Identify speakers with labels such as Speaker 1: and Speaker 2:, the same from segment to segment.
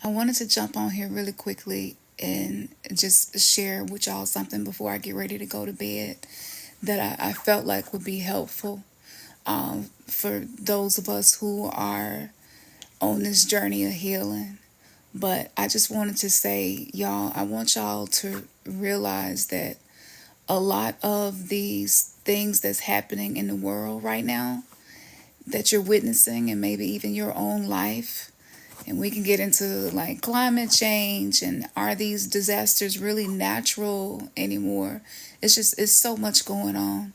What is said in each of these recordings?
Speaker 1: I wanted to jump on here really quickly and just share with y'all something before I get ready to go to bed that I felt like would be helpful for those of us who are on this journey of healing. But I just wanted to say, y'all, I want y'all to realize that a lot of these things that's happening in the world right now that you're witnessing, and maybe even your own life, and we can get into like climate change and are these disasters really natural anymore. It's so much going on.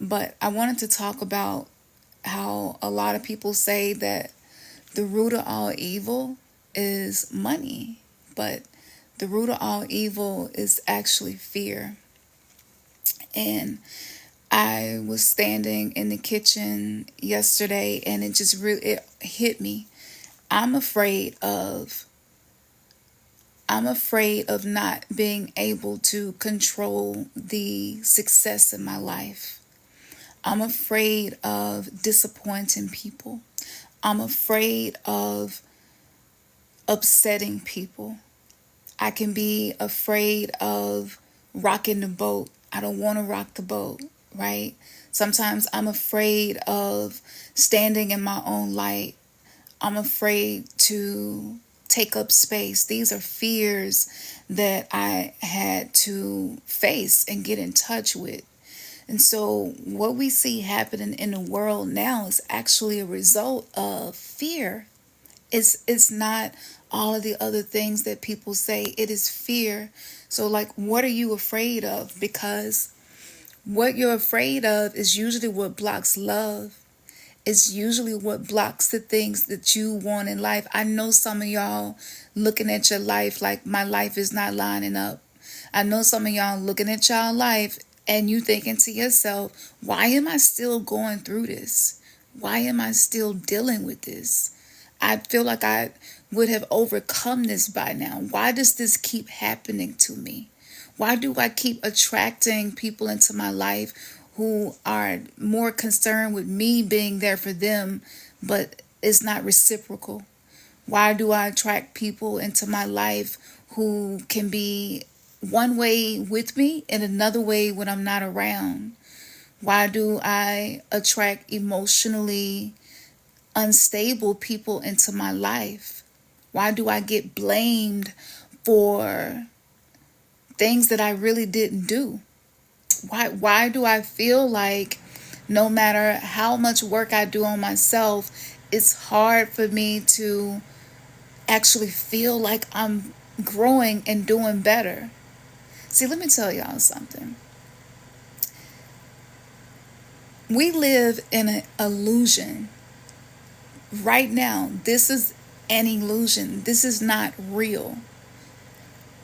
Speaker 1: But I wanted to talk about how a lot of people say that the root of all evil is money, but the root of all evil is actually fear. And I was standing in the kitchen yesterday and it just really it hit me. I'm afraid of I'm afraid of not being able to control the success in my life. I'm afraid of disappointing people. I'm afraid of upsetting people. I can be afraid of rocking the boat. I don't want to rock the boat, right? Sometimes I'm afraid of standing in my own light. I'm afraid to take up space. These are fears that I had to face and get in touch with. And so, what we see happening in the world now is actually a result of fear. It's not all of the other things that people say. It is fear. So, like, what are you afraid of? Because what you're afraid of is usually what blocks love. It's usually what blocks the things that you want in life. I know some of y'all looking at your life like my life is not lining up. I know some of y'all looking at y'all life and you thinking to yourself, why am I still going through this? Why am I still dealing with this? I feel like I would have overcome this by now. Why does this keep happening to me? Why do I keep attracting people into my life who are more concerned with me being there for them, but it's not reciprocal? Why do I attract people into my life who can be one way with me and another way when I'm not around? Why do I attract emotionally unstable people into my life? Why do I get blamed for things that I really didn't do? Why do I feel like no matter how much work I do on myself, it's hard for me to actually feel like I'm growing and doing better? See, let me tell y'all something. We live in an illusion. Right now, this is an illusion. This is not real.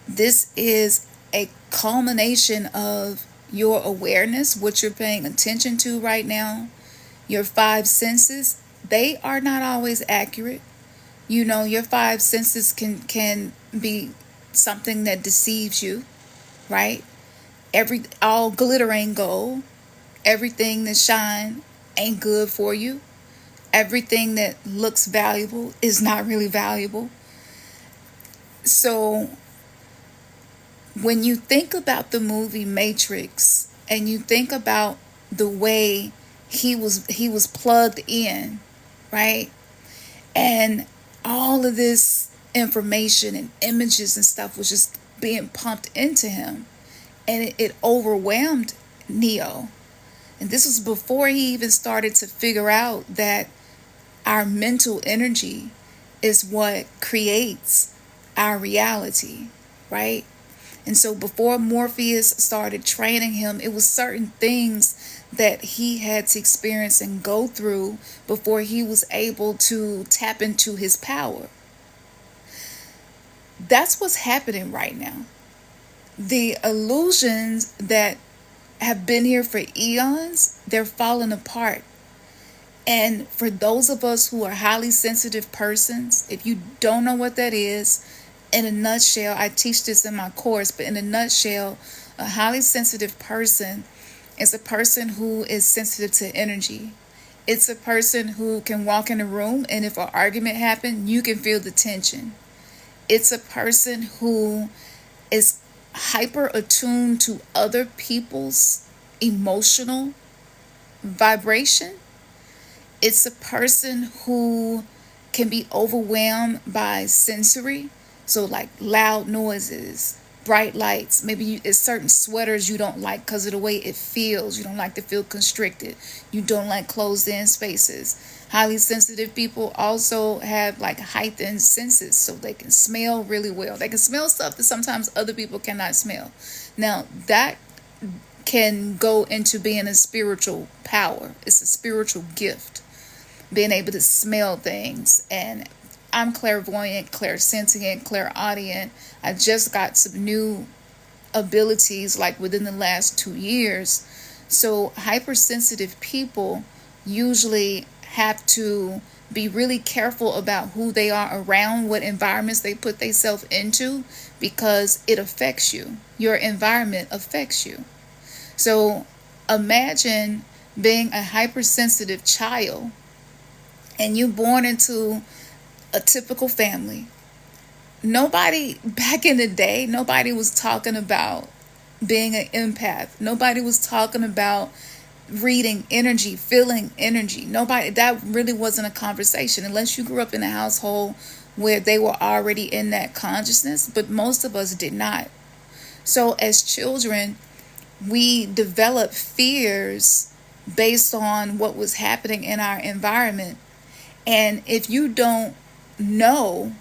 Speaker 1: This is a culmination of your awareness, what you're paying attention to right now, your five senses. They are not always accurate. You know, your five senses can be something that deceives you, right? All glitter ain't gold. Everything that shine ain't good for you. Everything that looks valuable is not really valuable. So when you think about the movie Matrix and you think about the way he was plugged in, right? And all of this information and images and stuff was just being pumped into him, and it overwhelmed Neo. And this was before he even started to figure out that our mental energy is what creates our reality, right? And so before Morpheus started training him, it was certain things that he had to experience and go through before he was able to tap into his power. That's what's happening right now. The illusions that have been here for eons, they're falling apart. And for those of us who are highly sensitive persons, if you don't know what that is, in a nutshell, I teach this in my course, but in a nutshell, a highly sensitive person is a person who is sensitive to energy. It's a person who can walk in a room and if an argument happened, you can feel the tension. It's a person who is hyper attuned to other people's emotional vibration. It's a person who can be overwhelmed by sensory, so like loud noises, bright lights. Maybe it's certain sweaters you don't like because of the way it feels. You don't like to feel constricted. You don't like closed in spaces. Highly sensitive people also have like heightened senses, so they can smell really well. They can smell stuff that sometimes other people cannot smell. Now that can go into being a spiritual power. It's a spiritual gift, being able to smell things. And I'm clairvoyant, clairsentient, clairaudient. I just got some new abilities like within the last 2 years. So hypersensitive people usually have to be really careful about who they are around, what environments they put themselves into, because it affects you. Your environment affects you. So imagine being a hypersensitive child and you're born into a typical family. Nobody back in the day, nobody was talking about being an empath. Nobody was talking about reading energy, feeling energy. Nobody, that really wasn't a conversation unless you grew up in a household where they were already in that consciousness, but most of us did not. So as children, we develop fears based on what was happening in our environment. And if you don't know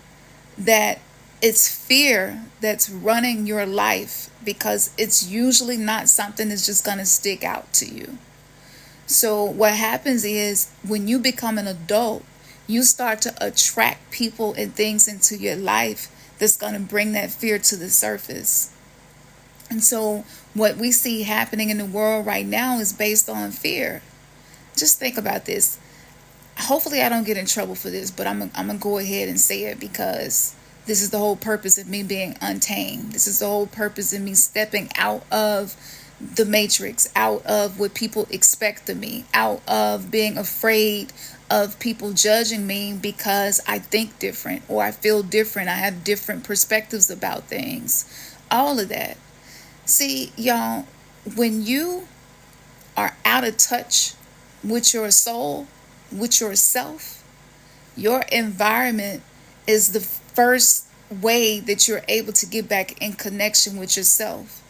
Speaker 1: that it's fear that's running your life, because it's usually not something that's just going to stick out to you. So what happens is when you become an adult, you start to attract people and things into your life that's going to bring that fear to the surface. And so what we see happening in the world right now is based on fear. Just think about this. Hopefully I don't get in trouble for this, but I'm going to go ahead and say it because this is the whole purpose of me being untamed. This is the whole purpose of me stepping out of the matrix, out of what people expect of me, out of being afraid of people judging me because I think different or I feel different. I have different perspectives about things. All of that. See, y'all, when you are out of touch with your soul, with yourself, your environment is the first way that you're able to get back in connection with yourself.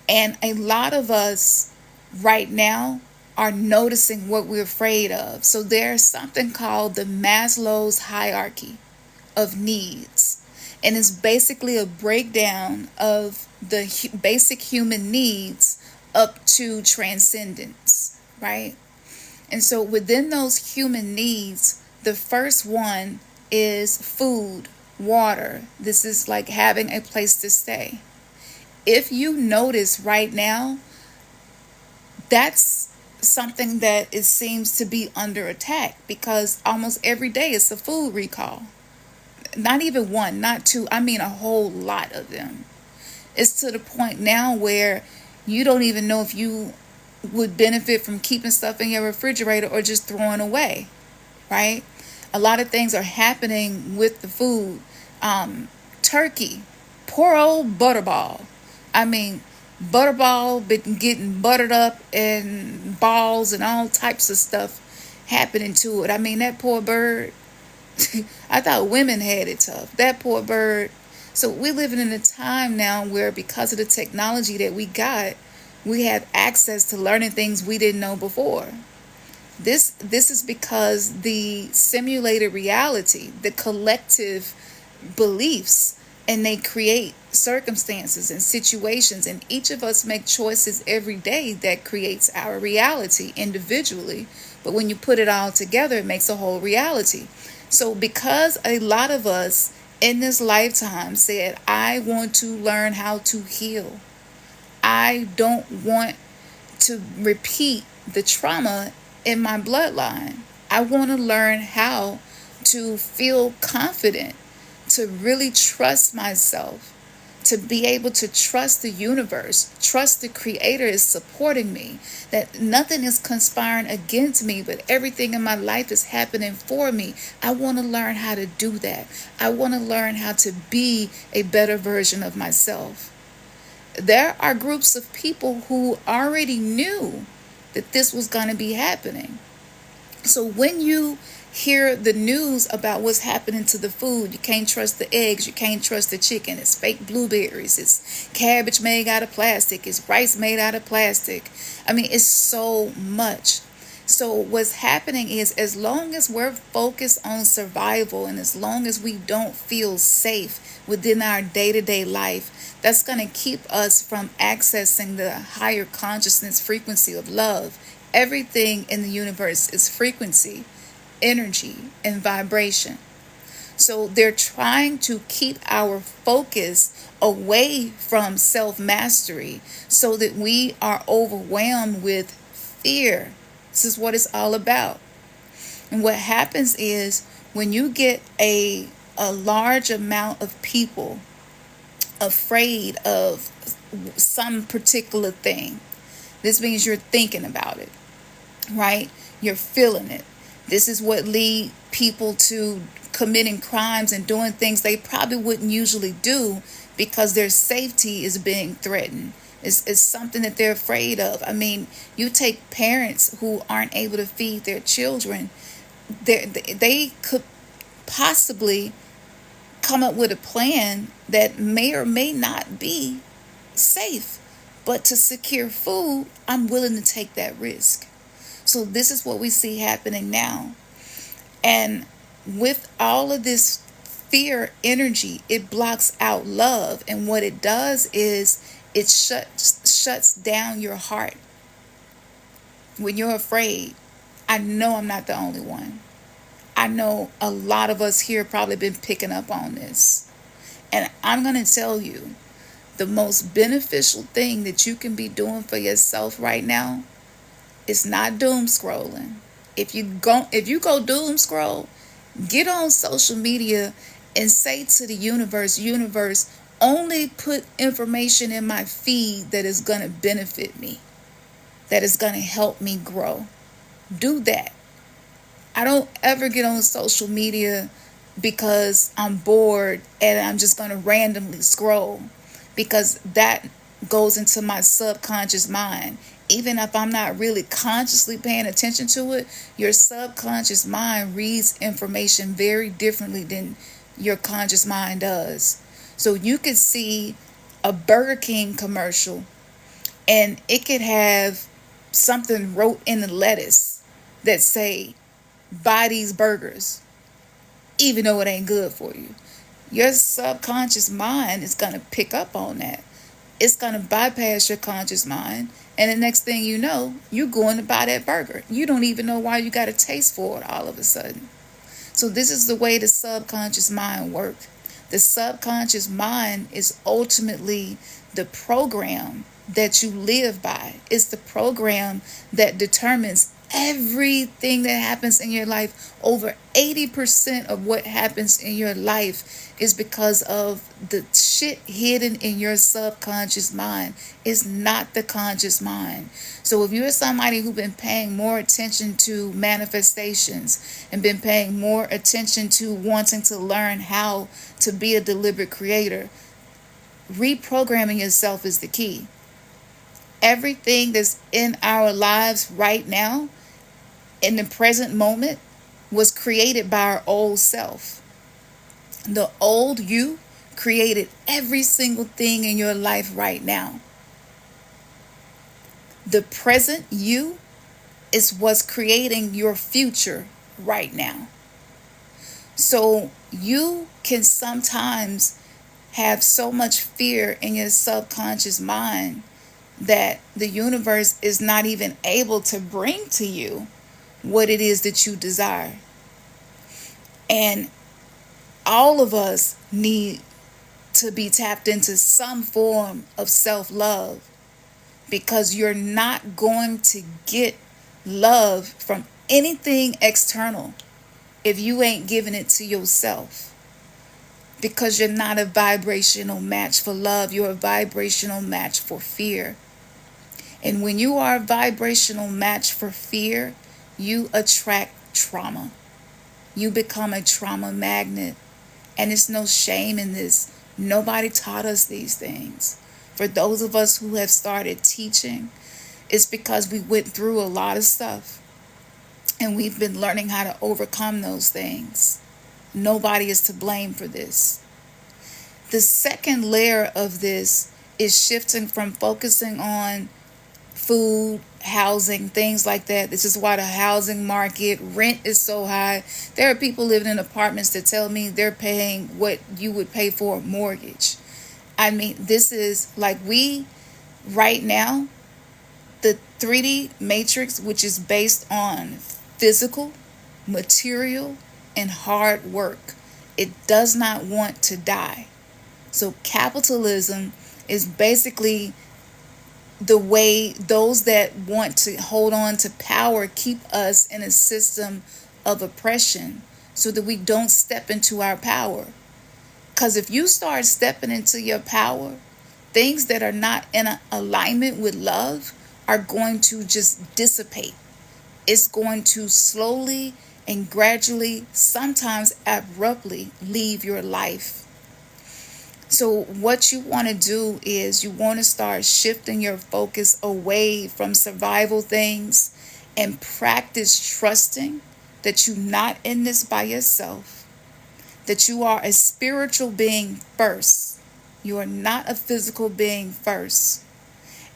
Speaker 1: And a lot of us right now are noticing what we're afraid of. So there's something called the Maslow's hierarchy of needs. And it's basically a breakdown of the basic human needs up to transcendence, right? And so within those human needs, the first one is food, water. This is like having a place to stay. If you notice right now, that's something that it seems to be under attack because almost every day it's a food recall. Not even one, not two, I mean a whole lot of them. It's to the point now where you don't even know if you would benefit from keeping stuff in your refrigerator or just throwing away, right? A lot of things are happening with the food. Turkey, poor old Butterball. I mean, Butterball been getting buttered up and balls and all types of stuff happening to it. I mean, that poor bird. I thought women had it tough. That poor bird. So we're living in a time now where because of the technology that we got, we have access to learning things we didn't know before. This is because the simulated reality, the collective beliefs, and they create circumstances and situations, and each of us make choices every day that creates our reality individually. But when you put it all together, it makes a whole reality. So because a lot of us in this lifetime said, I want to learn how to heal. I don't want to repeat the trauma in my bloodline. I want to learn how to feel confident, to really trust myself, to be able to trust the universe, trust the creator is supporting me, that nothing is conspiring against me, but everything in my life is happening for me. I want to learn how to do that. I want to learn how to be a better version of myself. There are groups of people who already knew that this was going to be happening. So when you hear the news about what's happening to the food, you can't trust the eggs, you can't trust the chicken, it's fake blueberries, it's cabbage made out of plastic, it's rice made out of plastic. I mean, it's so much. So what's happening is, as long as we're focused on survival and as long as we don't feel safe within our day-to-day life, that's going to keep us from accessing the higher consciousness frequency of love. Everything in the universe is frequency, energy, and vibration. So they're trying to keep our focus away from self-mastery so that we are overwhelmed with fear. This is what it's all about. And what happens is, when you get a large amount of people afraid of some particular thing, this means you're thinking about it, right? You're feeling it. This is what lead people to committing crimes and doing things they probably wouldn't usually do, because their safety is being threatened. It's something that they're afraid of. I mean, you take parents who aren't able to feed their children, they could possibly come up with a plan that may or may not be safe. But to secure food, I'm willing to take that risk. So this is what we see happening now. And with all of this fear energy, it blocks out love. And what it does is it shuts down your heart. When you're afraid, I know I'm not the only one. I know a lot of us here probably been picking up on this. And I'm going to tell you, the most beneficial thing that you can be doing for yourself right now is not doom scrolling. If you go doom scroll, get on social media and say to the universe, only put information in my feed that is going to benefit me, that is going to help me grow. Do that. I don't ever get on social media because I'm bored and I'm just going to randomly scroll, because that goes into my subconscious mind. Even if I'm not really consciously paying attention to it, your subconscious mind reads information very differently than your conscious mind does. So you could see a Burger King commercial and it could have something wrote in the lettuce that say, buy these burgers, even though it ain't good for you. Your subconscious mind is going to pick up on that. It's going to bypass your conscious mind. And the next thing you know, you're going to buy that burger. You don't even know why you got a taste for it all of a sudden. So this is the way the subconscious mind works. The subconscious mind is ultimately the program that you live by. It's the program that determines everything that happens in your life. Over 80% of what happens in your life is because of the shit hidden in your subconscious mind. It's not the conscious mind. So if you're somebody who's been paying more attention to manifestations and been paying more attention to wanting to learn how to be a deliberate creator, reprogramming yourself is the key. Everything that's in our lives right now, in the present moment, was created by our old self. The old you created every single thing in your life right now. The present you is what's creating your future right now. So you can sometimes have so much fear in your subconscious mind that the universe is not even able to bring to you what it is that you desire. And all of us need to be tapped into some form of self-love, because you're not going to get love from anything external if you ain't giving it to yourself. because you're not a vibrational match for love. You're a vibrational match for fear. And when you are a vibrational match for fear, you attract trauma. You become a trauma magnet. And it's no shame in this. Nobody taught us these things. For those of us who have started teaching, it's because we went through a lot of stuff. And we've been learning how to overcome those things. Nobody is to blame for this. The second layer of this is shifting from focusing on food, housing, things like that. This is why the housing market, rent is so high. There are people living in apartments that tell me they're paying what you would pay for a mortgage. I mean, this is like right now, the 3D matrix, which is based on physical, material, and hard work, it does not want to die. So capitalism is basically the way those that want to hold on to power keep us in a system of oppression so that we don't step into our power. Because if you start stepping into your power, things that are not in alignment with love are going to just dissipate. It's going to slowly and gradually, sometimes abruptly, leave your life. So what you want to do is you want to start shifting your focus away from survival things and practice trusting that you're not in this by yourself, that you are a spiritual being first. You are not a physical being first.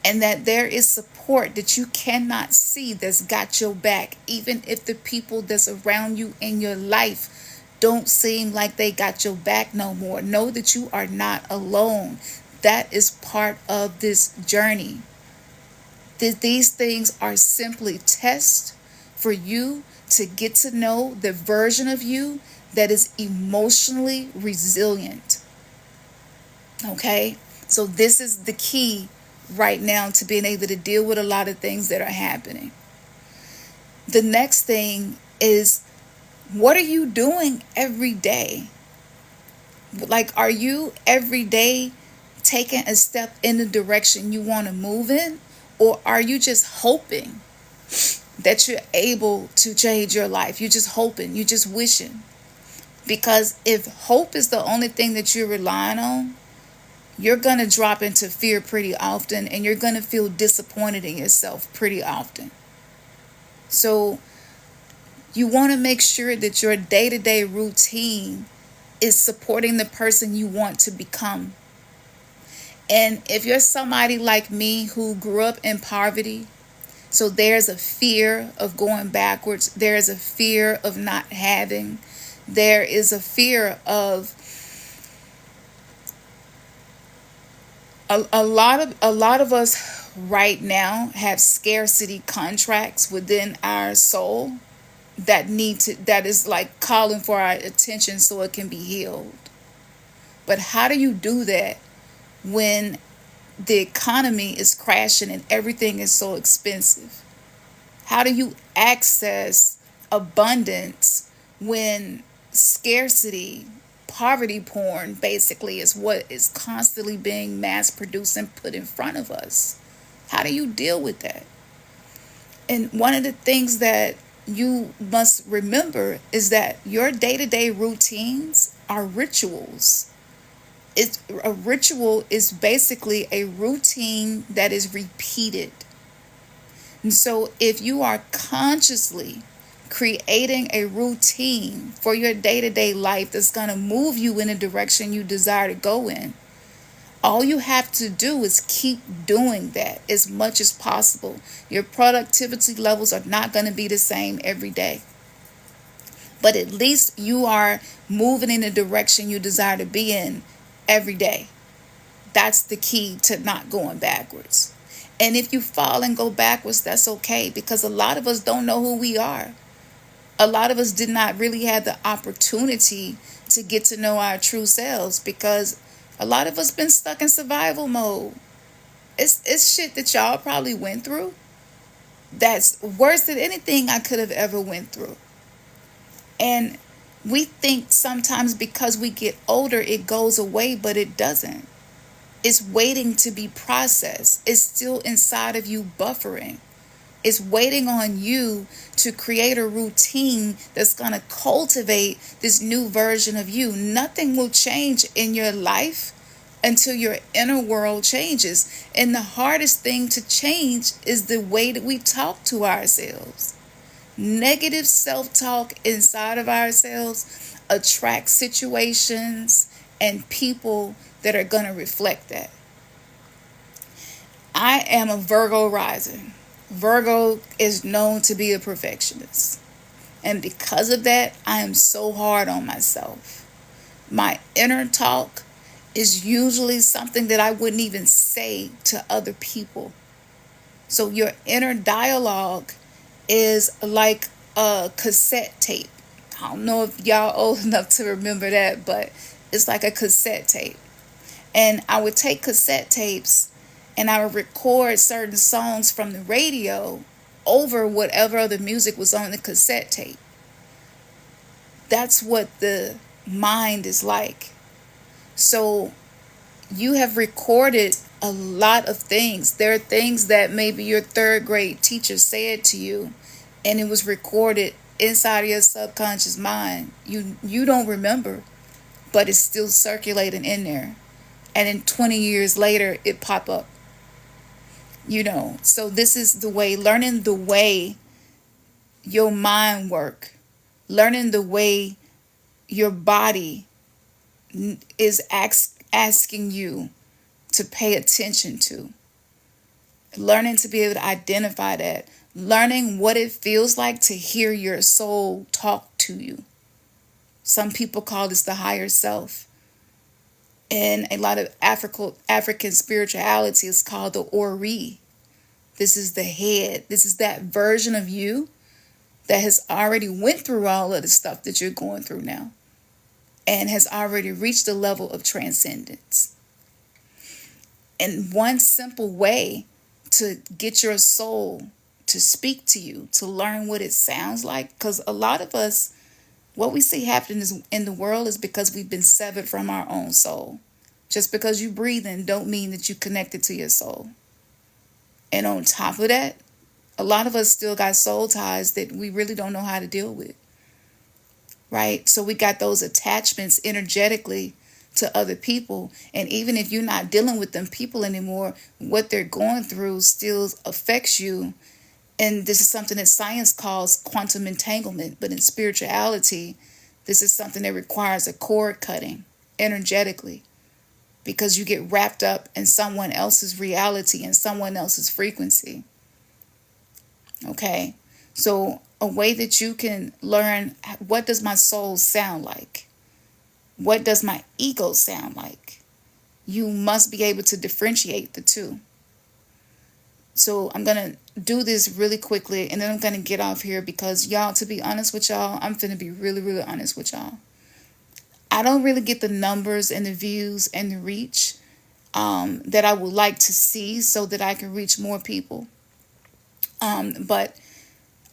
Speaker 1: And that there is support that you cannot see that's got your back, even if the people that's around you in your life don't seem like they got your back no more. Know that you are not alone. That is part of this journey. These things are simply tests for you to get to know the version of you that is emotionally resilient. Okay? So this is the key right now to being able to deal with a lot of things that are happening. The next thing is, what are you doing every day? Like, are you every day taking a step in the direction you want to move in? Or are you just hoping that you're able to change your life? You're just hoping, you're just wishing. Because if hope is the only thing that you're relying on, you're going to drop into fear pretty often, and you're going to feel disappointed in yourself pretty often. So you want to make sure that your day-to-day routine is supporting the person you want to become. And if you're somebody like me who grew up in poverty, so there's a fear of going backwards, there's a fear of not having, there is a fear of a lot of us right now have scarcity contracts within our soul that is like calling for our attention so it can be healed. But how do you do that when the economy is crashing and everything is so expensive? How do you access abundance when scarcity, poverty porn basically is what is constantly being mass produced and put in front of us? How do you deal with that? And one of the things that you must remember is that your day-to-day routines are rituals. A ritual is basically a routine that is repeated. And so if you are consciously creating a routine for your day-to-day life that's going to move you in a direction you desire to go in, all you have to do is keep doing that as much as possible. Your productivity levels are not going to be the same every day, but at least you are moving in the direction you desire to be in every day. That's the key to not going backwards. And if you fall and go backwards, that's okay, because a lot of us don't know who we are. A lot of us did not really have the opportunity to get to know our true selves, because a lot of us been stuck in survival mode. It's shit that y'all probably went through that's worse than anything I could have ever went through. And We think sometimes because we get older, it goes away, but it doesn't. It's waiting to be processed. It's still inside of you buffering. It's waiting on you to create a routine that's going to cultivate this new version of you. Nothing will change in your life until your inner world changes. And the hardest thing to change is the way that we talk to ourselves. Negative self talk inside of ourselves attracts situations and people that are going to reflect that. I am a Virgo rising. Virgo is known to be a perfectionist. And because of that, I am so hard on myself. My inner talk is usually something that I wouldn't even say to other people. So your inner dialogue is like a cassette tape. I don't know if y'all old enough to remember that, but it's like a cassette tape. And I would take cassette tapes and I would record certain songs from the radio over whatever other music was on the cassette tape. That's what the mind is like. So you have recorded a lot of things. There are things that maybe your third grade teacher said to you and it was recorded inside of your subconscious mind. You don't remember, but it's still circulating in there. And then 20 years later it pop up. So this is the way, learning the way your mind work, learning the way your body is asking you to pay attention to, learning to be able to identify that, learning what it feels like to hear your soul talk to you. Some people call this the higher self. And a lot of African spirituality is called the Ori. This is the head. This is that version of you that has already went through all of the stuff that you're going through now and has already reached a level of transcendence. And one simple way to get your soul to speak to you, to learn what it sounds like, because a lot of us, what we see happening in the world is because we've been severed from our own soul. Just because you breathing don't mean that you connected to your soul. And on top of that, a lot of us still got soul ties that we really don't know how to deal with. Right? So we got those attachments energetically to other people. And even if you're not dealing with them people anymore, what they're going through still affects you. And this is something that science calls quantum entanglement. But in spirituality, this is something that requires a cord cutting energetically, because you get wrapped up in someone else's reality and someone else's frequency. Okay? So a way that you can learn, what does my soul sound like? What does my ego sound like? You must be able to differentiate the two. So I'm going to do this really quickly and then I'm going to get off here because y'all, to be honest with y'all, I'm going to be really, really honest with y'all. I don't really get the numbers and the views and the reach that I would like to see so that I can reach more people. But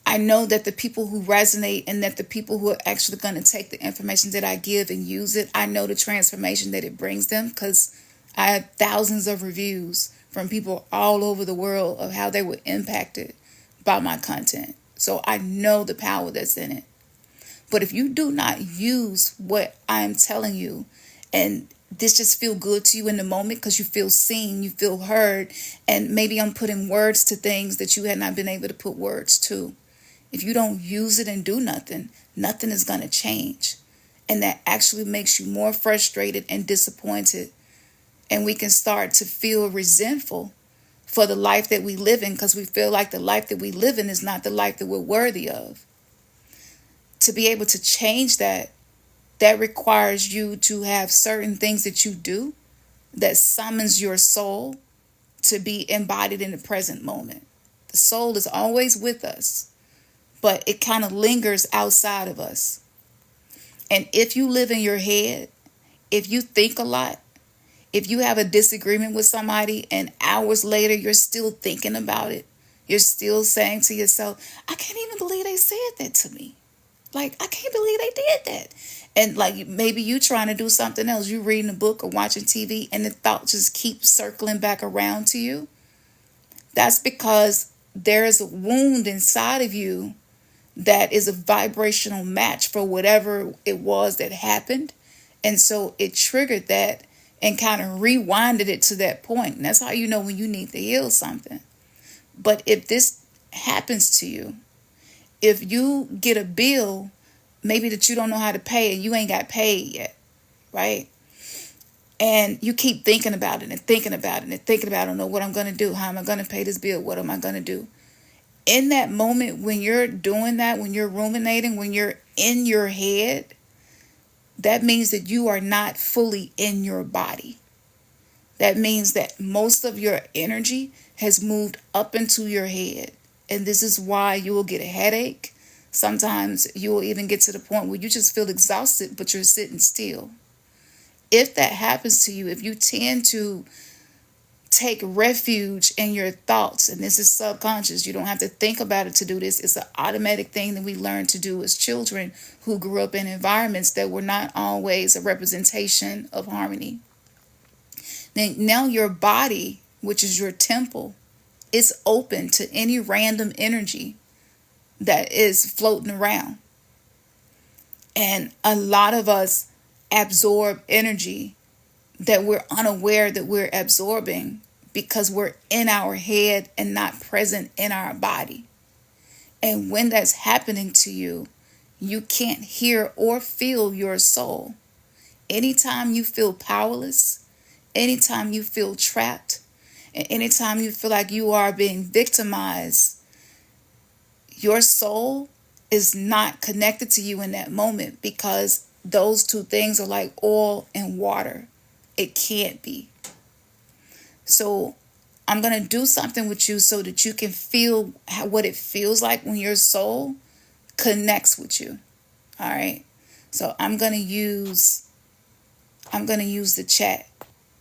Speaker 1: I know that the people who resonate and that the people who are actually going to take the information that I give and use it, I know the transformation that it brings them, because I have thousands of reviews from people all over the world of how they were impacted by my content. So I know the power that's in it. But if you do not use what I'm telling you, and this just feel good to you in the moment because you feel seen, you feel heard, and maybe I'm putting words to things that you had not been able to put words to. If you don't use it and do nothing, nothing is going to change. And that actually makes you more frustrated and disappointed. And we can start to feel resentful for the life that we live in because we feel like the life that we live in is not the life that we're worthy of. To be able to change that requires you to have certain things that you do that summons your soul to be embodied in the present moment. The soul is always with us, but it kind of lingers outside of us. And if you live in your head, if you think a lot, if you have a disagreement with somebody and hours later you're still thinking about it, you're still saying to yourself, I can't even believe they said that to me. Like, I can't believe they did that. And like maybe you trying to do something else. You reading a book or watching TV and the thought just keeps circling back around to you. That's because there is a wound inside of you that is a vibrational match for whatever it was that happened. And so it triggered that and kind of rewinded it to that point. And that's how you know when you need to heal something. But if this happens to you, if you get a bill, maybe that you don't know how to pay and you ain't got paid yet, right? And you keep thinking about it and thinking about it and thinking about, I don't know what I'm going to do. How am I going to pay this bill? What am I going to do? In that moment, when you're doing that, when you're ruminating, when you're in your head, that means that you are not fully in your body. That means that most of your energy has moved up into your head. And this is why you will get a headache. Sometimes you will even get to the point where you just feel exhausted, but you're sitting still. If that happens to you, if you tend to take refuge in your thoughts, and this is subconscious, you don't have to think about it to do this. It's an automatic thing that we learn to do as children who grew up in environments that were not always a representation of harmony. Now your body, which is your temple, is open to any random energy that is floating around. And a lot of us absorb energy that we're unaware that we're absorbing because we're in our head and not present in our body. And when that's happening to you, you can't hear or feel your soul. Anytime you feel powerless, anytime you feel trapped, and anytime you feel like you are being victimized, your soul is not connected to you in that moment, because those two things are like oil and water. It can't be. So I'm going to do something with you so that you can feel what it feels like when your soul connects with you. All right. So I'm going to use the chat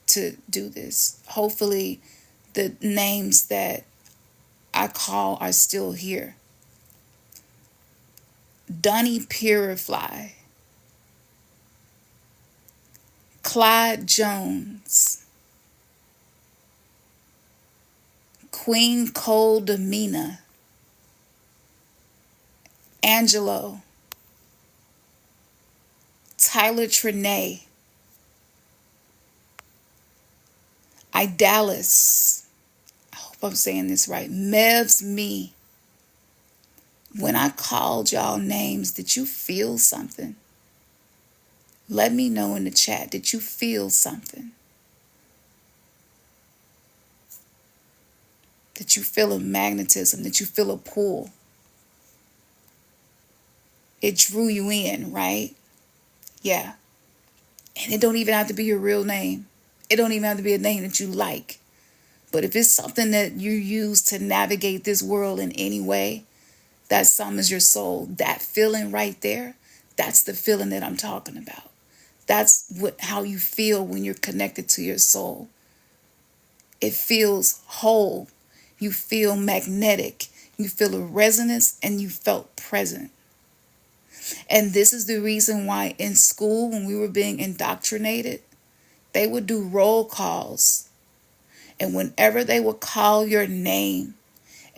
Speaker 1: to do this. Hopefully the names that I call are still here. Dunny Purifly, Clyde Jones, Queen Coldamina, Angelo, Tyler Trene, Idalis, I hope I'm saying this right, Mevs Me. When I called y'all names, did you feel something? Let me know in the chat. Did you feel something? Did you feel a magnetism? Did you feel a pull? It drew you in, right? Yeah. And it don't even have to be your real name. It don't even have to be a name that you like. But if it's something that you use to navigate this world in any way, that summons your soul. That feeling right there, that's the feeling that I'm talking about. That's how you feel when you're connected to your soul. It feels whole. You feel magnetic. You feel a resonance and you felt present. And this is the reason why in school, when we were being indoctrinated, they would do roll calls. And whenever they would call your name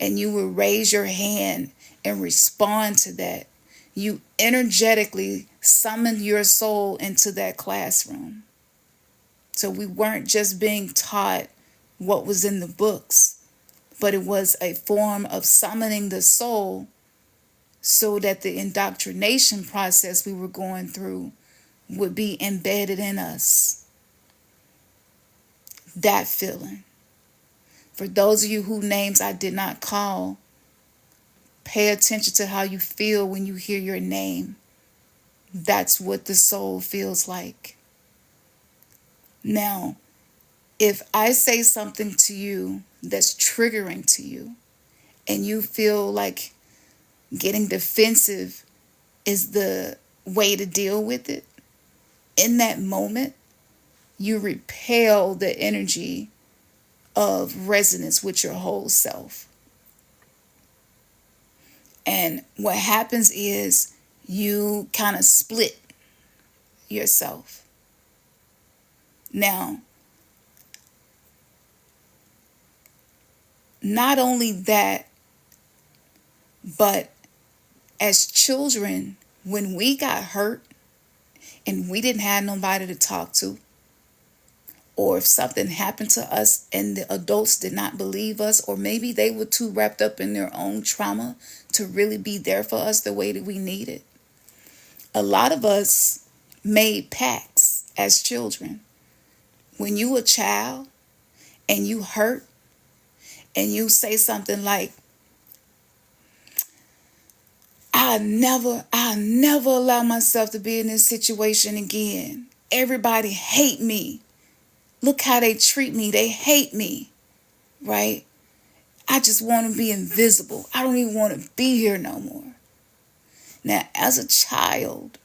Speaker 1: and you would raise your hand and respond to that, you energetically summoned your soul into that classroom. So we weren't just being taught what was in the books, but it was a form of summoning the soul so that the indoctrination process we were going through would be embedded in us. That feeling. For those of you whose names I did not call, pay attention to how you feel when you hear your name. That's what the soul feels like. Now, if I say something to you that's triggering to you, and you feel like getting defensive is the way to deal with it, in that moment, you repel the energy of resonance with your whole self. And what happens is you kind of split yourself. Now, not only that, but as children, when we got hurt and we didn't have nobody to talk to, or if something happened to us and the adults did not believe us, or maybe they were too wrapped up in their own trauma to really be there for us the way that we needed, a lot of us made pacts as children. When you a child and you hurt and you say something like, I'll never allow myself to be in this situation again. Everybody hate me. Look how they treat me. They hate me, right? I just want to be invisible. I don't even want to be here no more. Now, as a child,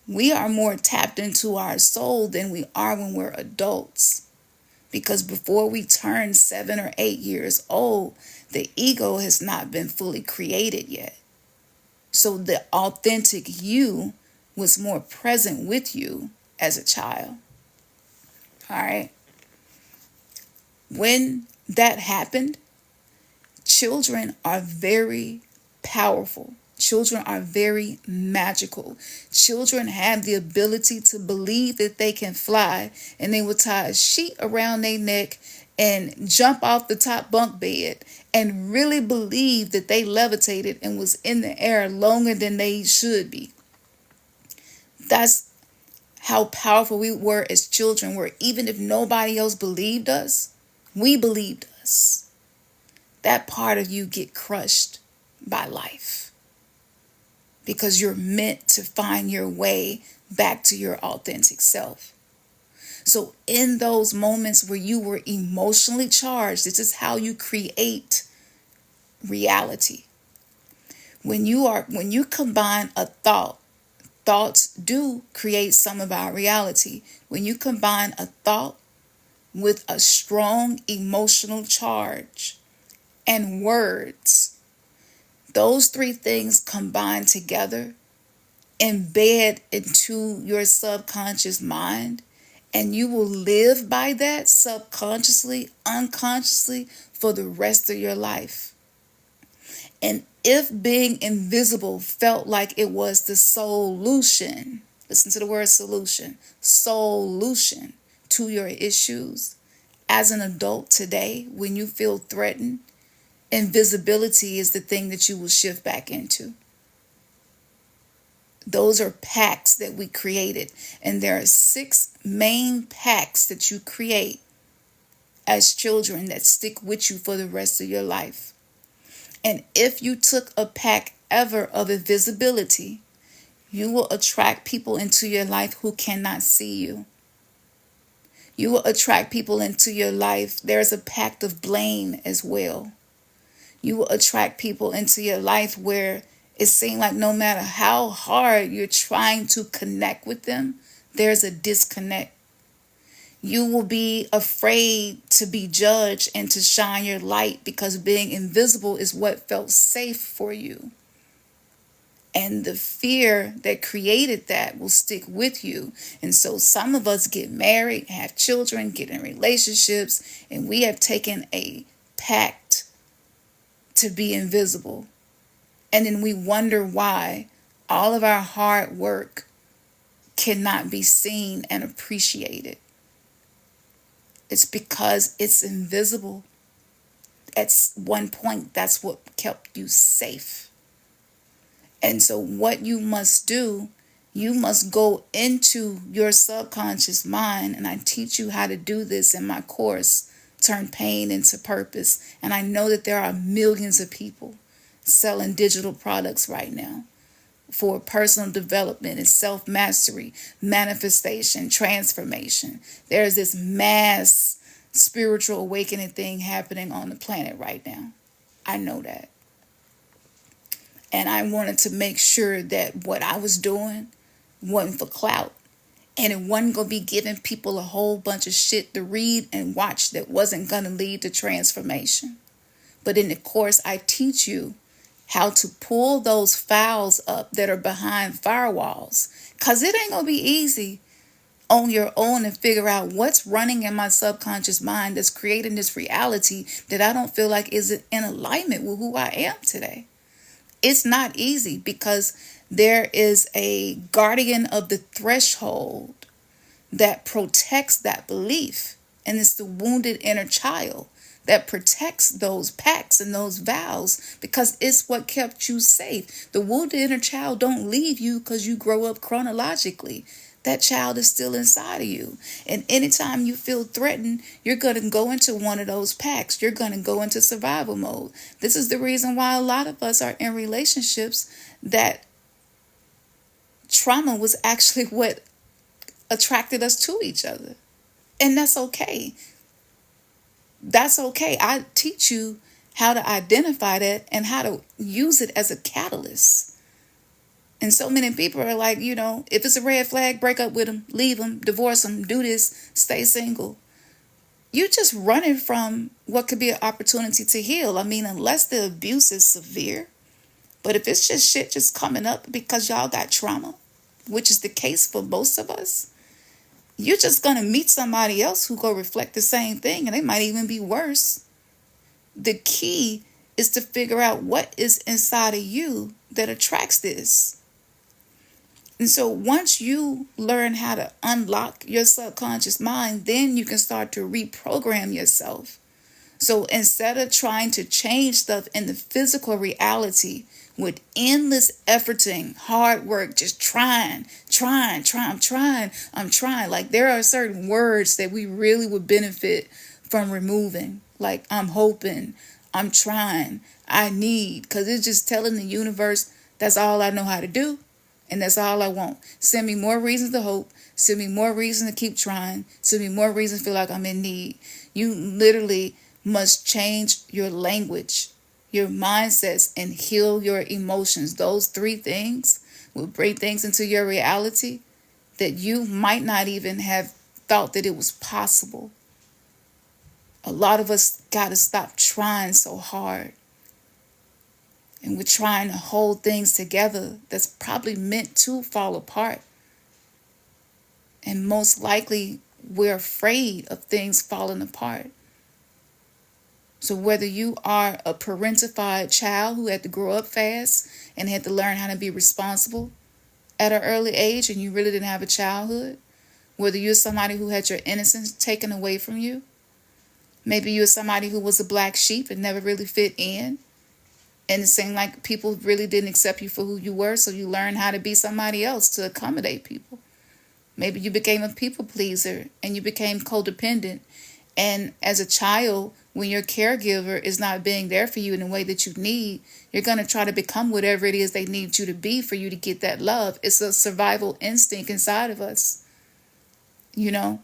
Speaker 1: we are more tapped into our soul than we are when we're adults. Because before we turn 7 or 8 years old, the ego has not been fully created yet. So the authentic you was more present with you as a child. All right. When that happened, children are very powerful. Children are very magical. Children have the ability to believe that they can fly, and they will tie a sheet around their neck and jump off the top bunk bed and really believe that they levitated and was in the air longer than they should be. That's how powerful we were as children, where even if nobody else believed us, we believed us. That part of you get crushed by life because you're meant to find your way back to your authentic self. So in those moments where you were emotionally charged, this is how you create reality. When you combine a thought, thoughts do create some of our reality. When you combine a thought with a strong emotional charge and words, those three things combined together embed into your subconscious mind, and you will live by that subconsciously, unconsciously for the rest of your life. And if being invisible felt like it was the solution, listen to the word solution, solution to your issues, as an adult today, when you feel threatened, invisibility is the thing that you will shift back into. Those are pacts that we created. And there are 6 main pacts that you create as children that stick with you for the rest of your life. And if you took a pact ever of invisibility, you will attract people into your life who cannot see you. You will attract people into your life. There's a pact of blame as well. You will attract people into your life where it seems like no matter how hard you're trying to connect with them, there's a disconnect. You will be afraid to be judged and to shine your light because being invisible is what felt safe for you. And the fear that created that will stick with you. And so some of us get married, have children, get in relationships, and we have taken a pact to be invisible. And then we wonder why all of our hard work cannot be seen and appreciated. It's because it's invisible. At one point, that's what kept you safe. And so what you must do, you must go into your subconscious mind. And I teach you how to do this in my course, Turn Pain into Purpose. And I know that there are millions of people selling digital products right now for personal development and self-mastery, manifestation, transformation. There's this mass spiritual awakening thing happening on the planet right now. I know that. And I wanted to make sure that what I was doing wasn't for clout. And it wasn't going to be giving people a whole bunch of shit to read and watch that wasn't going to lead to transformation. But in the course, I teach you how to pull those files up that are behind firewalls. Because it ain't going to be easy on your own and figure out what's running in my subconscious mind that's creating this reality that I don't feel like is in alignment with who I am today. It's not easy because there is a guardian of the threshold that protects that belief. And it's the wounded inner child that protects those pacts and those vows because it's what kept you safe. The wounded inner child don't leave you because you grow up chronologically. That child is still inside of you. And anytime you feel threatened, you're going to go into one of those packs. You're going to go into survival mode. This is the reason why a lot of us are in relationships that trauma was actually what attracted us to each other. And that's okay. That's okay. I teach you how to identify that and how to use it as a catalyst. And so many people are like, if it's a red flag, break up with them, leave them, divorce them, do this, stay single. You're just running from what could be an opportunity to heal. I mean, unless the abuse is severe. But if it's just shit just coming up because y'all got trauma, which is the case for most of us, you're just going to meet somebody else who go reflect the same thing, and they might even be worse. The key is to figure out what is inside of you that attracts this. And so once you learn how to unlock your subconscious mind, then you can start to reprogram yourself. So instead of trying to change stuff in the physical reality with endless efforting, hard work, just trying. I'm trying. Like there are certain words that we really would benefit from removing. Like I'm hoping, I'm trying, I need. Because it's just telling the universe that's all I know how to do. And that's all I want. Send me more reasons to hope. Send me more reasons to keep trying. Send me more reasons to feel like I'm in need. You literally must change your language, your mindsets, and heal your emotions. Those 3 things will bring things into your reality that you might not even have thought that it was possible. A lot of us got to stop trying so hard. And we're trying to hold things together that's probably meant to fall apart. And most likely, we're afraid of things falling apart. So whether you are a parentified child who had to grow up fast and had to learn how to be responsible at an early age and you really didn't have a childhood, whether you're somebody who had your innocence taken away from you, maybe you're somebody who was a black sheep and never really fit in, and it seemed like people really didn't accept you for who you were, so you learned how to be somebody else to accommodate people. Maybe you became a people pleaser and you became codependent. And as a child, when your caregiver is not being there for you in the way that you need, you're going to try to become whatever it is they need you to be for you to get that love. It's a survival instinct inside of us. Being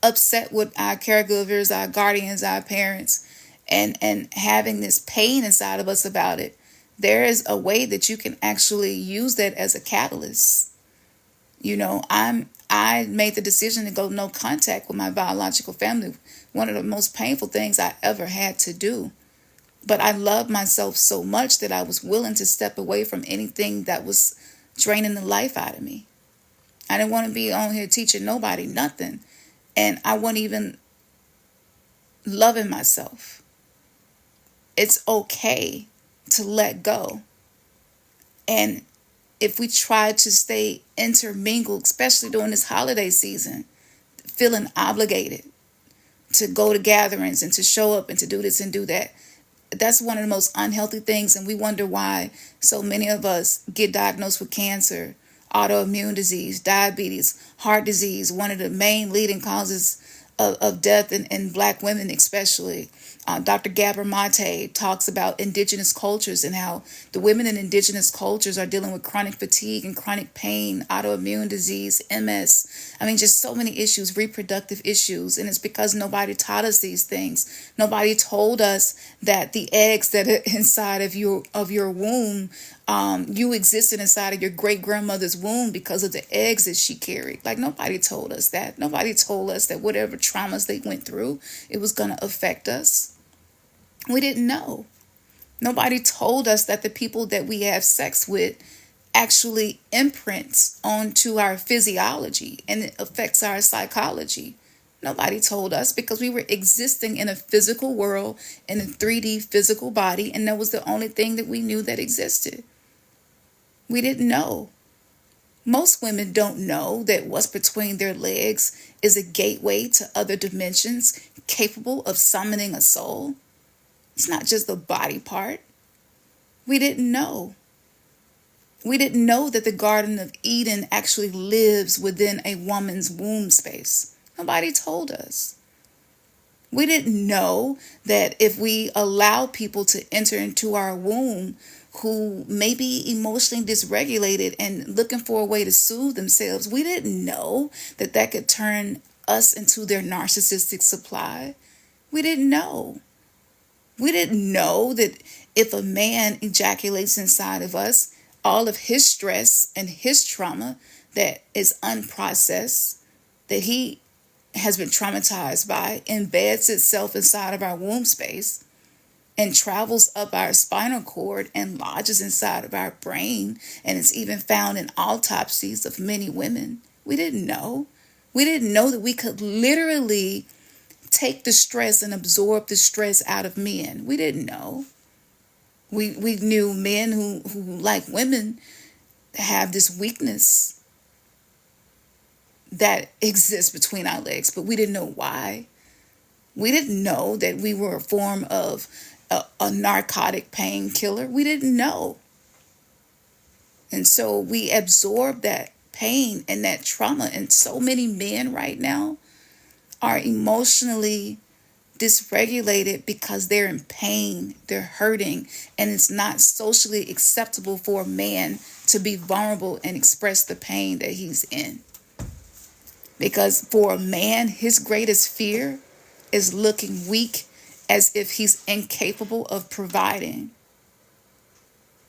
Speaker 1: upset with our caregivers, our guardians, our parents, and having this pain inside of us about it, there is a way that you can actually use that as a catalyst. I made the decision to go no contact with my biological family. One of the most painful things I ever had to do. But I loved myself so much that I was willing to step away from anything that was draining the life out of me. I didn't want to be on here teaching nobody nothing. And I wasn't even loving myself. It's okay to let go. And if we try to stay intermingled, especially during this holiday season, feeling obligated to go to gatherings and to show up and to do this and do that, that's one of the most unhealthy things. And we wonder why so many of us get diagnosed with cancer, autoimmune disease, diabetes, heart disease, one of the main leading causes of death in Black women especially. Dr. Gabor Mate talks about indigenous cultures and how the women in indigenous cultures are dealing with chronic fatigue and chronic pain, autoimmune disease, MS. I mean, just so many issues, reproductive issues. And it's because nobody taught us these things. Nobody told us that the eggs that are inside of your womb, you existed inside of your great-grandmother's womb because of the eggs that she carried. Like, nobody told us that. Nobody told us that whatever traumas they went through, it was going to affect us. We didn't know. Nobody told us that the people that we have sex with actually imprints onto our physiology and it affects our psychology. Nobody told us because we were existing in a physical world, in a 3D physical body, and that was the only thing that we knew that existed. We didn't know. Most women don't know that what's between their legs is a gateway to other dimensions capable of summoning a soul. It's not just a body part. We didn't know. We didn't know that the Garden of Eden actually lives within a woman's womb space. Nobody told us. We didn't know that if we allow people to enter into our womb who may be emotionally dysregulated and looking for a way to soothe themselves, we didn't know that that could turn us into their narcissistic supply. We didn't know. We didn't know that if a man ejaculates inside of us, all of his stress and his trauma that is unprocessed, that he has been traumatized by, embeds itself inside of our womb space and travels up our spinal cord and lodges inside of our brain. And it's even found in autopsies of many women. We didn't know. We didn't know that we could literally take the stress and absorb the stress out of men. We didn't know. We knew men who like women, have this weakness that exists between our legs, but we didn't know why. We didn't know that we were a form of a narcotic painkiller. We didn't know. And so we absorb that pain and that trauma. And so many men right now are emotionally dysregulated because they're in pain, they're hurting, and it's not socially acceptable for a man to be vulnerable and express the pain that he's in. Because for a man, his greatest fear is looking weak, as if he's incapable of providing.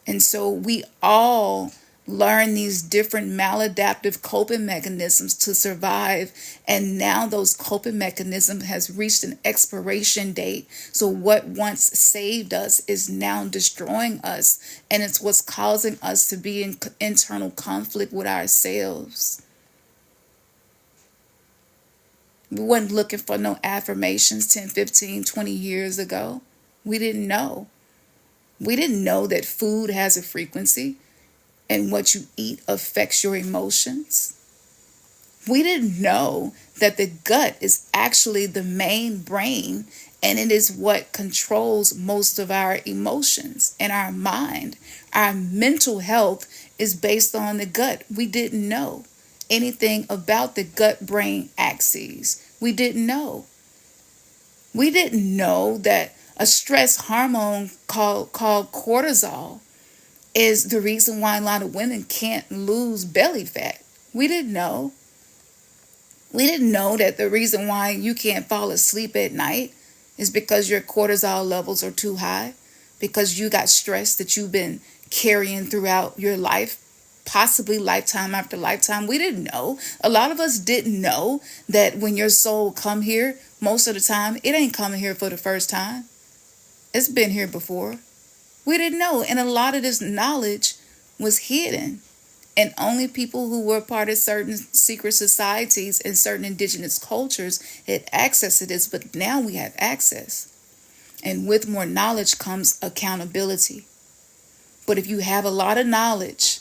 Speaker 1: And so we all learn these different maladaptive coping mechanisms to survive. And now those coping mechanisms has reached an expiration date. So what once saved us is now destroying us. And it's what's causing us to be in internal conflict with ourselves. We weren't looking for no affirmations 10, 15, 20 years ago. We didn't know. We didn't know that food has a frequency and what you eat affects your emotions. We didn't know that the gut is actually the main brain, and it is what controls most of our emotions and our mind. Our mental health is based on the gut. We didn't know anything about the gut-brain axis. We didn't know. We didn't know that a stress hormone called cortisol is the reason why a lot of women can't lose belly fat. We didn't know. We didn't know that the reason why you can't fall asleep at night is because your cortisol levels are too high, because you got stress that you've been carrying throughout your life, possibly lifetime after lifetime. We didn't know. A lot of us didn't know that when your soul come here, most of the time, it ain't coming here for the first time. It's been here before. We didn't know. And a lot of this knowledge was hidden. And only people who were part of certain secret societies and certain indigenous cultures had access to this. But now we have access. And with more knowledge comes accountability. But if you have a lot of knowledge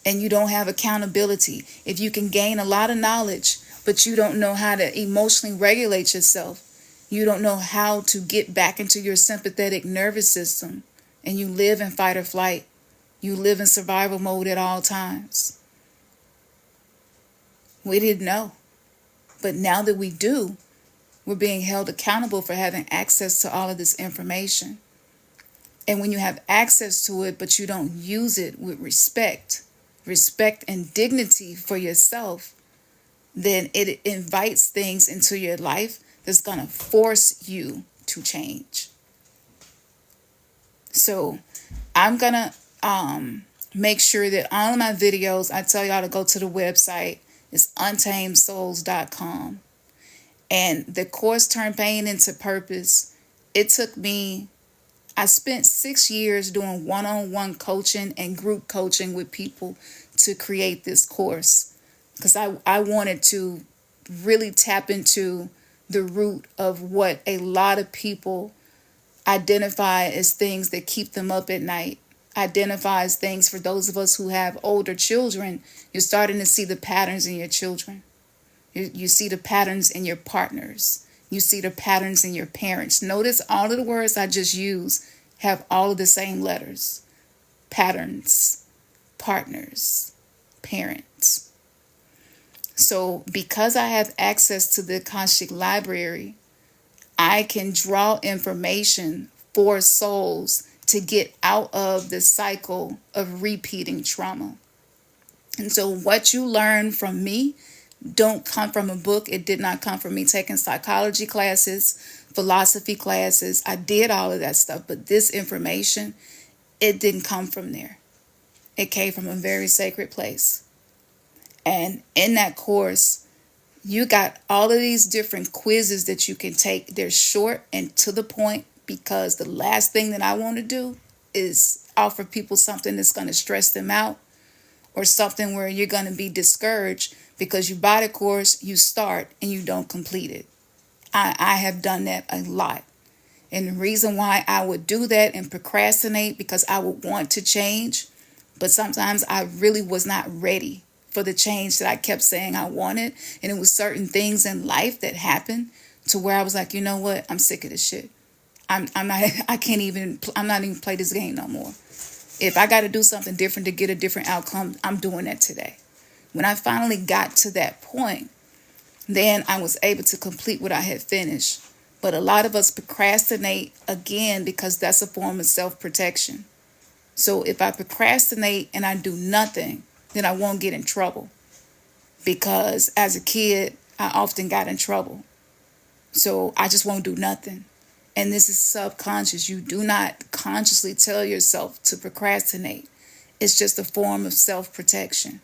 Speaker 1: and you don't have accountability, if you can gain a lot of knowledge, but you don't know how to emotionally regulate yourself, you don't know how to get back into your sympathetic nervous system, and you live in fight or flight. You live in survival mode at all times. We didn't know. But now that we do, we're being held accountable for having access to all of this information. And when you have access to it, but you don't use it with respect and dignity for yourself, then it invites things into your life that's going to force you to change. So I'm going to make sure that all of my videos, I tell y'all to go to the website. It's untamedsouls.com. And the course Turn Pain into Purpose, it took me, I spent 6 years doing one-on-one coaching and group coaching with people to create this course because I wanted to really tap into the root of what a lot of people identify as things that keep them up at night, identify as things for those of us who have older children. You're starting to see the patterns in your children. You see the patterns in your partners. You see the patterns in your parents. Notice all of the words I just used have all of the same letters. Patterns, partners, parents. So because I have access to the Akashic Library, I can draw information for souls to get out of the cycle of repeating trauma. And so what you learn from me don't come from a book. It did not come from me taking psychology classes, philosophy classes. I did all of that stuff, but this information, it didn't come from there. It came from a very sacred place. And in that course, you got all of these different quizzes that you can take. They're short and to the point because the last thing that I want to do is offer people something that's going to stress them out or something where you're going to be discouraged because you buy the course, you start, and you don't complete it. I have done that a lot. And the reason why I would do that and procrastinate because I would want to change, but sometimes I really was not ready for the change that I kept saying I wanted. And it was certain things in life that happened to where I was like, you know what? I'm sick of this shit. I'm not even play this game no more. If I got to do something different to get a different outcome, I'm doing that today. When I finally got to that point, then I was able to complete what I had finished. But a lot of us procrastinate again because that's a form of self-protection. So if I procrastinate and I do nothing, then I won't get in trouble. Because as a kid, I often got in trouble. So I just won't do nothing. And this is subconscious. You do not consciously tell yourself to procrastinate. It's just a form of self-protection.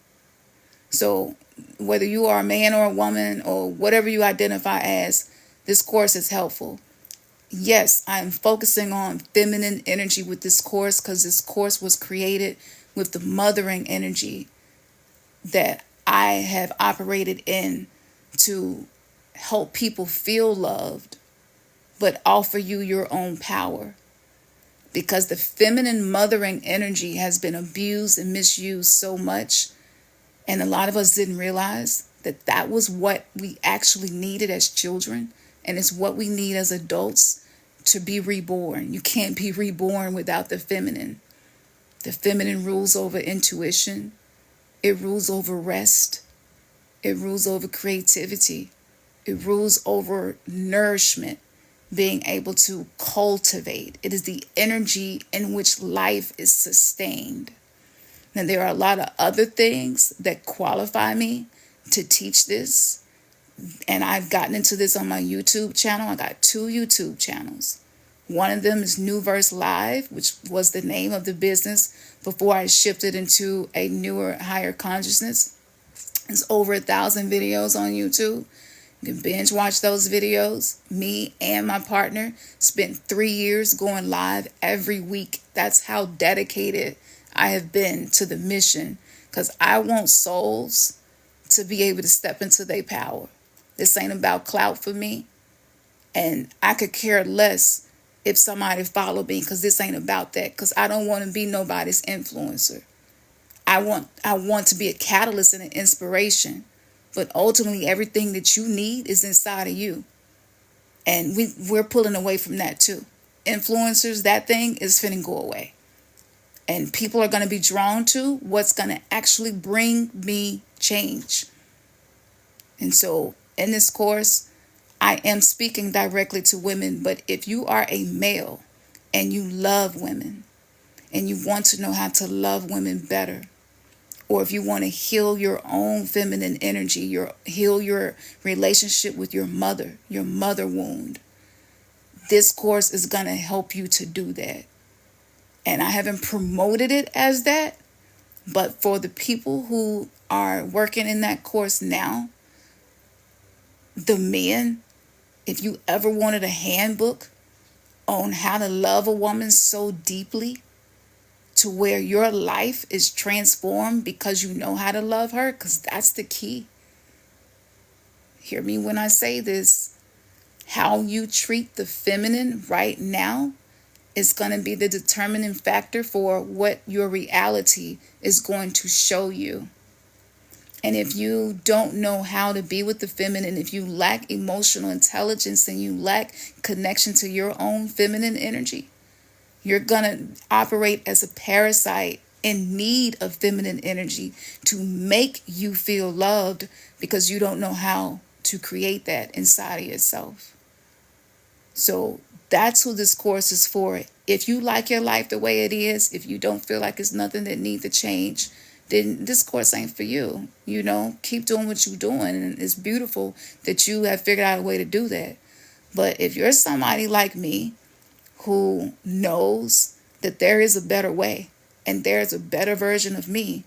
Speaker 1: So whether you are a man or a woman or whatever you identify as, this course is helpful. Yes, I'm focusing on feminine energy with this course because this course was created with the mothering energy that I have operated in to help people feel loved, but offer you your own power. Because the feminine mothering energy has been abused and misused so much. And a lot of us didn't realize that that was what we actually needed as children. And it's what we need as adults to be reborn. You can't be reborn without the feminine. The feminine rules over intuition. It rules over rest. It rules over creativity. It rules over nourishment, being able to cultivate. It is the energy in which life is sustained. And there are a lot of other things that qualify me to teach this. And I've gotten into this on my YouTube channel. I got 2 YouTube channels. One of them is New Verse Live, which was the name of the business before I shifted into a newer, higher consciousness. There's over 1,000 videos on YouTube. You can binge watch those videos. Me and my partner spent 3 years going live every week. That's how dedicated I have been to the mission, because I want souls to be able to step into their power. This ain't about clout for me. And I could care less if somebody followed me, because this ain't about that, because I don't want to be nobody's influencer. I want to be a catalyst and an inspiration. But ultimately, everything that you need is inside of you. And we're pulling away from that too. Influencers, that thing is finna go away. And people are going to be drawn to what's going to actually bring me change. And so in this course, I am speaking directly to women. But if you are a male and you love women and you want to know how to love women better, or if you want to heal your own feminine energy, heal your relationship with your mother wound, this course is going to help you to do that. And I haven't promoted it as that, but for the people who are working in that course now, the men, if you ever wanted a handbook on how to love a woman so deeply to where your life is transformed because you know how to love her, because that's the key. Hear me when I say this. How you treat the feminine right now is going to be the determining factor for what your reality is going to show you. And if you don't know how to be with the feminine, if you lack emotional intelligence and you lack connection to your own feminine energy, you're going to operate as a parasite in need of feminine energy to make you feel loved because you don't know how to create that inside of yourself. So that's who this course is for. If you like your life the way it is, if you don't feel like it's nothing that needs to change, then this course ain't for you. Keep doing what you're doing. And it's beautiful that you have figured out a way to do that. But if you're somebody like me who knows that there is a better way and there's a better version of me,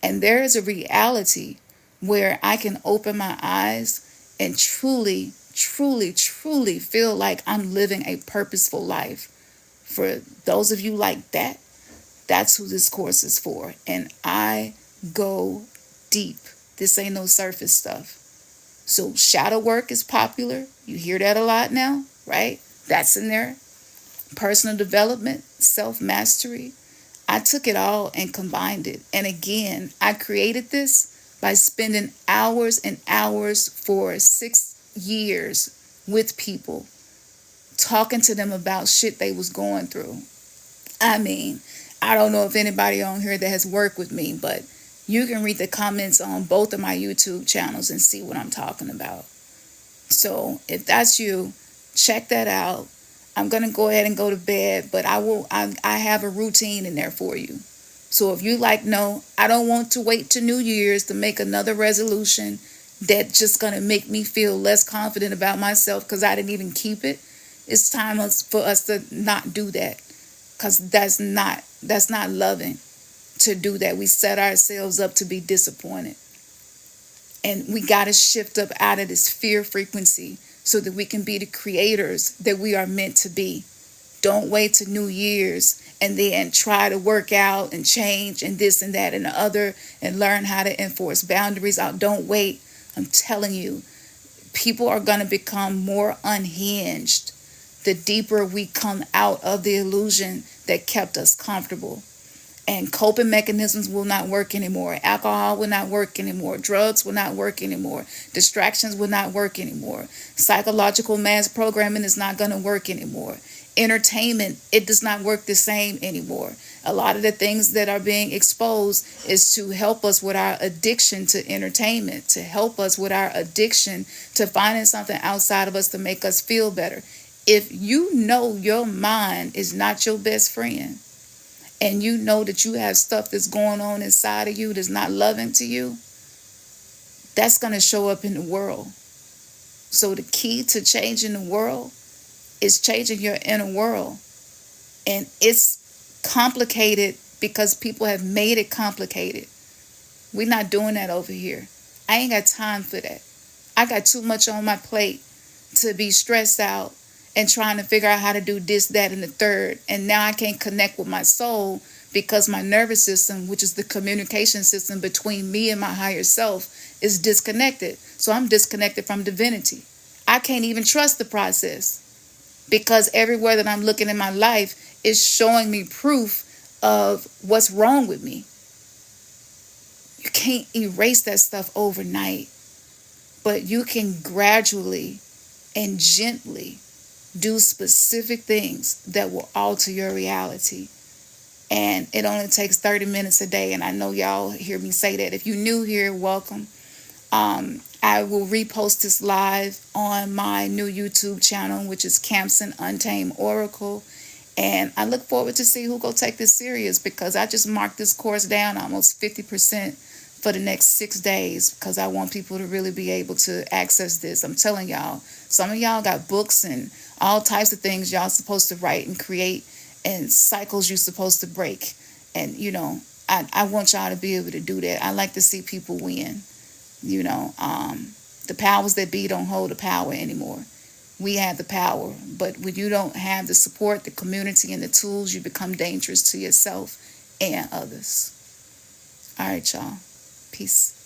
Speaker 1: and there is a reality where I can open my eyes and truly, truly, truly feel like I'm living a purposeful life. For those of you like that, that's who this course is for. And I go deep. This ain't no surface stuff. So shadow work is popular. You hear that a lot now, right? That's in there. Personal development, self-mastery. I took it all and combined it. And again, I created this by spending hours and hours for 6 years with people, talking to them about shit they was going through. I mean, I don't know if anybody on here that has worked with me, but you can read the comments on both of my YouTube channels and see what I'm talking about. So if that's you, check that out. I'm going to go ahead and go to bed, but I have a routine in there for you. So if you like, no, I don't want to wait to New Year's to make another resolution that's just going to make me feel less confident about myself because I didn't even keep it. It's time for us to not do that, because that's not loving to do that. We set ourselves up to be disappointed. And we got to shift up out of this fear frequency so that we can be the creators that we are meant to be. Don't wait to New Year's and then try to work out and change and this and that and the other and learn how to enforce boundaries out. Don't wait. I'm telling you, people are going to become more unhinged the deeper we come out of the illusion that kept us comfortable. And coping mechanisms will not work anymore. Alcohol will not work anymore. Drugs will not work anymore. Distractions will not work anymore. Psychological mass programming is not going to work anymore. Entertainment, it does not work the same anymore. A lot of the things that are being exposed is to help us with our addiction to entertainment, to help us with our addiction to finding something outside of us to make us feel better. If you know your mind is not your best friend, and you know that you have stuff that's going on inside of you that's not loving to you, that's going to show up in the world. So the key to changing the world is changing your inner world. And it's complicated because people have made it complicated. We're not doing that over here. I ain't got time for that. I got too much on my plate to be stressed out and trying to figure out how to do this, that, and the third. And now I can't connect with my soul because my nervous system, which is the communication system between me and my higher self, is disconnected. So I'm disconnected from divinity. I can't even trust the process because everywhere that I'm looking in my life is showing me proof of what's wrong with me. You can't erase that stuff overnight, but you can gradually and gently do specific things that will alter your reality. And it only takes 30 minutes a day. And I know y'all hear me say that. If you're new here, welcome. I will repost this live on my new YouTube channel, which is Campson Untamed Oracle. And I look forward to see who go take this serious, because I just marked this course down almost 50% for the next 6 days because I want people to really be able to access this. I'm telling y'all, some of y'all got books and all types of things y'all supposed to write and create and cycles you're supposed to break. And, I want y'all to be able to do that. I like to see people win. The powers that be don't hold the power anymore. We have the power, but when you don't have the support, the community, and the tools, you become dangerous to yourself and others. All right, y'all. Peace.